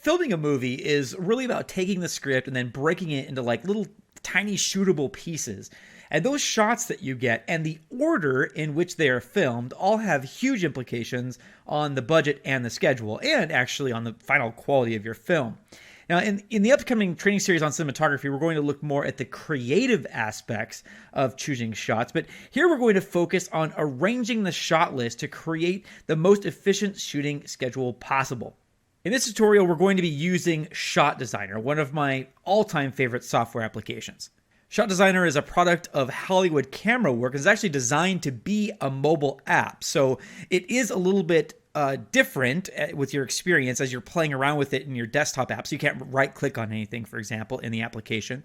Filming a movie is really about taking the script and then breaking it into like little tiny shootable pieces. And those shots that you get and the order in which they are filmed all have huge implications on the budget and the schedule, and actually on the final quality of your film. Now, in the upcoming training series on cinematography, we're going to look more at the creative aspects of choosing shots, but here we're going to focus on arranging the shot list to create the most efficient shooting schedule possible. In this tutorial, we're going to be using Shot Designer, one of my all-time favorite software applications. Shot Designer is a product of Hollywood Camera Work. It's actually designed to be a mobile app, so it is a little bit different with your experience as you're playing around with it in your desktop app. So you can't right-click on anything, for example, in the application.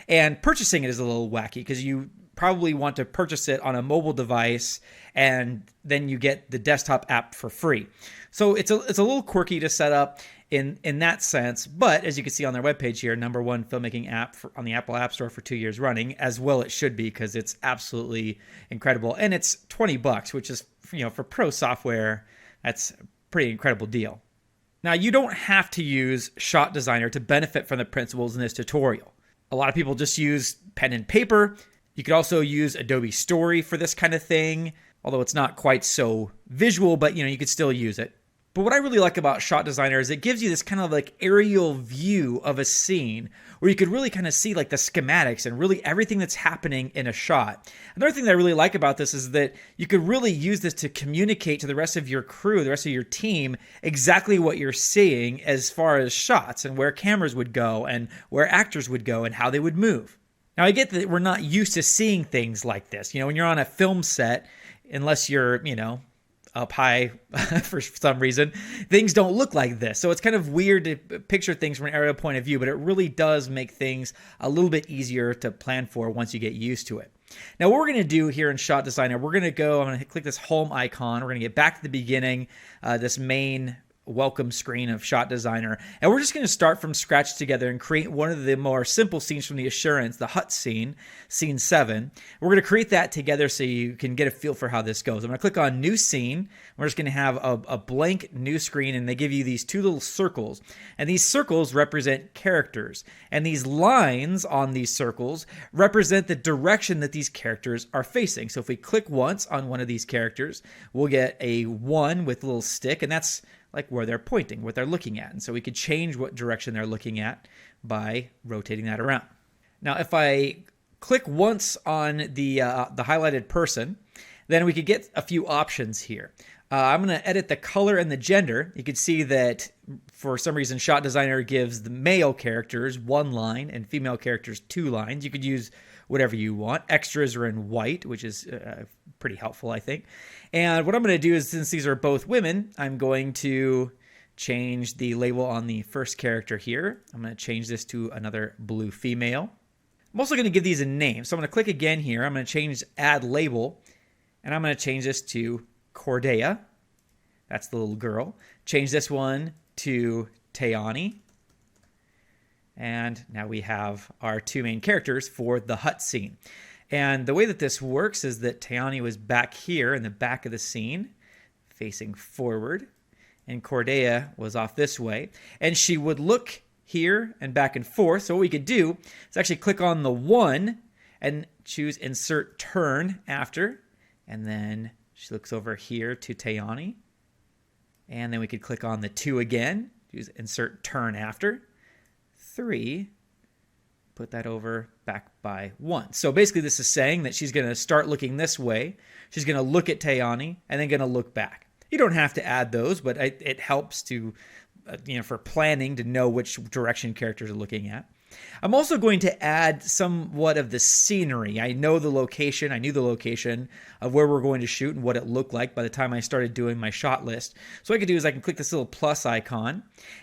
And purchasing it is a little wacky because you probably want to purchase it on a mobile device and then you get the desktop app for free. So it's a little quirky to set up in that sense, but as you can see on their webpage here, #1 filmmaking app on the Apple App Store for 2 years running, as well it should be because it's absolutely incredible. And it's $20, which is, for pro software, that's a pretty incredible deal. Now, you don't have to use Shot Designer to benefit from the principles in this tutorial. A lot of people just use pen and paper. You could also use Adobe Story for this kind of thing, although it's not quite so visual, but you could still use it. But what I really like about Shot Designer is it gives you this kind of like aerial view of a scene where you could really kind of see like the schematics and really everything that's happening in a shot. Another thing that I really like about this is that you could really use this to communicate to the rest of your crew, the rest of your team, exactly what you're seeing as far as shots and where cameras would go and where actors would go and how they would move. Now, I get that we're not used to seeing things like this. When you're on a film set, unless you're, up high for some reason, things don't look like this. So it's kind of weird to picture things from an aerial point of view, but it really does make things a little bit easier to plan for once you get used to it. Now, what we're going to do here in Shot Designer, I'm going to click this home icon. We're going to get back to the beginning, this main welcome screen of Shot Designer. And we're just going to start from scratch together and create one of the more simple scenes from the Assurance, the hut scene, scene 7. We're going to create that together so you can get a feel for how this goes. I'm going to click on New Scene. We're just going to have a blank new screen, and they give you these 2 little circles. And these circles represent characters. And these lines on these circles represent the direction that these characters are facing. So if we click once on one of these characters, we'll get a 1 with a little stick, and that's like where they're pointing, what they're looking at. And so we could change what direction they're looking at by rotating that around. Now, if I click once on the highlighted person, then we could get a few options here. I'm going to edit the color and the gender. You can see that for some reason, Shot Designer gives the male characters 1 line and female characters 2 lines. You could use whatever you want. Extras are in white, which is pretty helpful, I think. And what I'm going to do is, since these are both women, I'm going to change the label on the first character here. I'm going to change this to another blue female. I'm also going to give these a name. So I'm going to click again here. I'm going to change Add Label, and I'm going to change this to Cordea. That's the little girl. Change this one to Tayani. And now we have our 2 main characters for the hut scene. And the way that this works is that Tayani was back here in the back of the scene, facing forward, and Cordea was off this way. And she would look here and back and forth. So what we could do is actually click on the 1 and choose Insert Turn After. And then she looks over here to Tayani. And then we could click on the 2 again, choose Insert Turn After. 3, put that over back by 1. So basically this is saying that she's going to start looking this way. She's going to look at Tayani and then going to look back. You don't have to add those, but it helps to, for planning to know which direction characters are looking at. I'm also going to add somewhat of the scenery. I knew the location of where we're going to shoot and what it looked like by the time I started doing my shot list. So what I could do is I can click this little plus icon,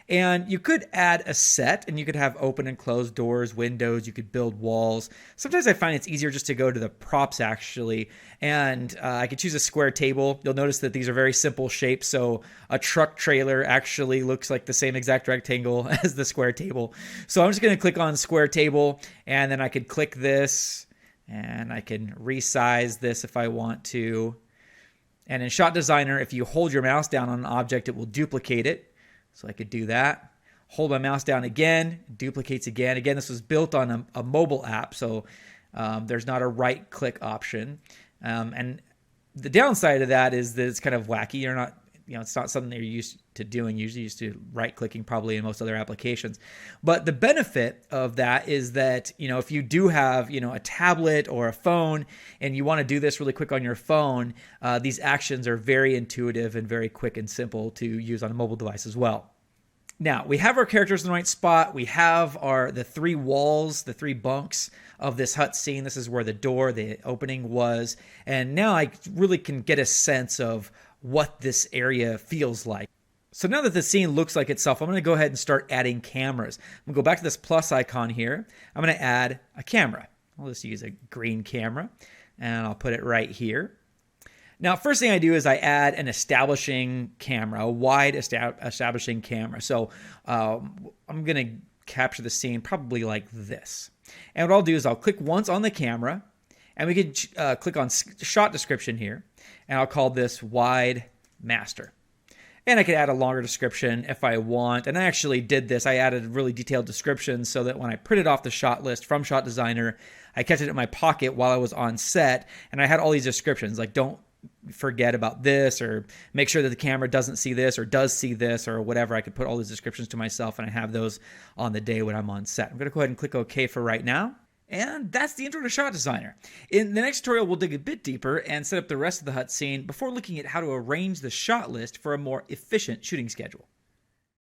and you could add a set, and you could have open and closed doors, windows, you could build walls. Sometimes I find it's easier just to go to the props actually, and I could choose a square table. You'll notice that these are very simple shapes, so a truck trailer actually looks like the same exact rectangle as the square table. So I'm just going to click on square table, and then I could click this, and I can resize this if I want to. And in Shot Designer, if you hold your mouse down on an object, it will duplicate it. So I could do that. hold my mouse down again, duplicates again. Again, this was built on a mobile app, so there's not a right click option. And the downside of that is that it's kind of wacky. You're not, it's not something that you're used to doing. Usually used to right clicking probably in most other applications. But the benefit of that is that, if you do have, a tablet or a phone and you want to do this really quick on your phone, these actions are very intuitive and very quick and simple to use on a mobile device as well. Now, we have our characters in the right spot. We have the 3 walls, the 3 bunks of this hut scene. This is where the door, the opening was. And now I really can get a sense of what this area feels like. So now that the scene looks like itself, I'm going to go ahead and start adding cameras. I'm going to go back to this plus icon here. I'm going to add a camera. I'll just use a green camera, and I'll put it right here. Now, first thing I do is I add an establishing camera, a wide establishing camera. So I'm going to capture the scene probably like this. And what I'll do is I'll click once on the camera, and we can click on shot description here, and I'll call this wide master. And I could add a longer description if I want. And I actually did this. I added a really detailed description so that when I printed off the shot list from Shot Designer, I kept it in my pocket while I was on set, and I had all these descriptions like, don't forget about this, or make sure that the camera doesn't see this or does see this, or whatever. I could put all these descriptions to myself, and I have those on the day when I'm on set. I'm going to go ahead and click OK for right now. And that's the intro to Shot Designer. In the next tutorial, we'll dig a bit deeper and set up the rest of the hut scene before looking at how to arrange the shot list for a more efficient shooting schedule.